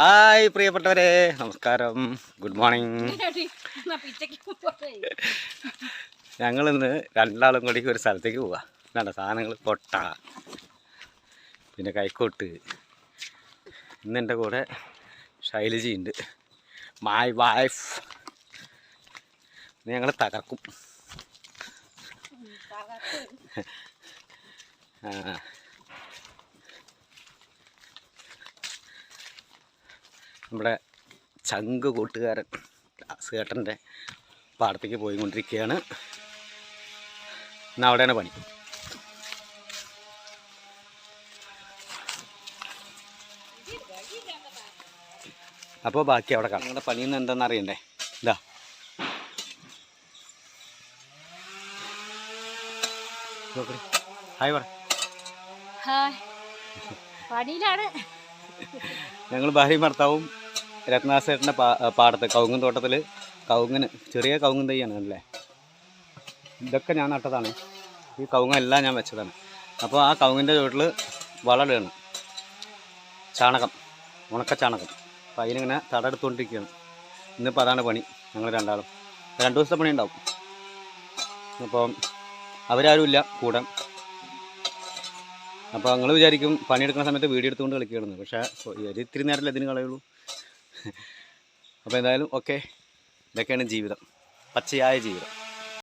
Hi പ്രിയപ്പെട്ടവരെ, നമസ്കാരം, good morning. ഞങ്ങളിന്ന് രണ്ടാളും കൂടി ഒരു സ്ഥലത്തേക്ക് പോവാ. എന്നാണ് സാധനങ്ങൾ കൊട്ട, പിന്നെ കൈക്കോട്ട്. ഇന്ന് എൻ്റെ കൂടെ ശൈലജി ഉണ്ട്, മൈ വൈഫ്. ഞങ്ങൾ തകർക്കും. നമ്മുടെ ചങ്ക് കൂട്ടുകാരൻ സേട്ടൻ്റെ പാടത്തേക്ക് പോയിക്കൊണ്ടിരിക്കുകയാണ്. ഇന്ന് അവിടെയാണ് പണി. അപ്പോൾ ബാക്കി അവിടെ കാണാം. നിങ്ങളുടെ പണിയിൽ നിന്ന് എന്താണെന്ന് അറിയണ്ടേ? ഇതാ ഹായ് പറ. ഞങ്ങൾ ഭാര്യയും ഭർത്താവും രത്നാസേട്ടൻ്റെ പാടത്ത് കവുങ്ങും തോട്ടത്തിൽ കവുങ്ങിന് ചെറിയ കവുങ്ങും തൈയാണ് അല്ലേ. ഇതൊക്കെ ഞാൻ നട്ടതാണ്. ഈ കവുങ്ങെല്ലാം ഞാൻ വെച്ചതാണ്. അപ്പോൾ ആ കവുങ്ങിൻ്റെ ചുവട്ടിൽ വളമിടുകയാണ്, ചാണകം, ഉണക്ക ചാണകം. അപ്പോൾ അതിനിങ്ങനെ തടെടുത്തുകൊണ്ടിരിക്കുകയാണ്. ഇന്നിപ്പോൾ അതാണ് പണി. ഞങ്ങൾ രണ്ടാളും 2 ദിവസത്തെ പണി ഉണ്ടാവും. അപ്പോൾ അവരാരും ഇല്ല കൂടെ. അപ്പോൾ നിങ്ങൾ വിചാരിക്കും പണിയെടുക്കുന്ന സമയത്ത് വീഡിയോ എടുത്തുകൊണ്ട് കളിക്കുകയാണെന്ന്. പക്ഷേ ഇത്തിരി നേരമല്ലേ ഇതിന് കളയുള്ളൂ. അപ്പോൾ എന്തായാലും ഓക്കെ, ഇതൊക്കെയാണ് ജീവിതം, പച്ചയായ ജീവിതം.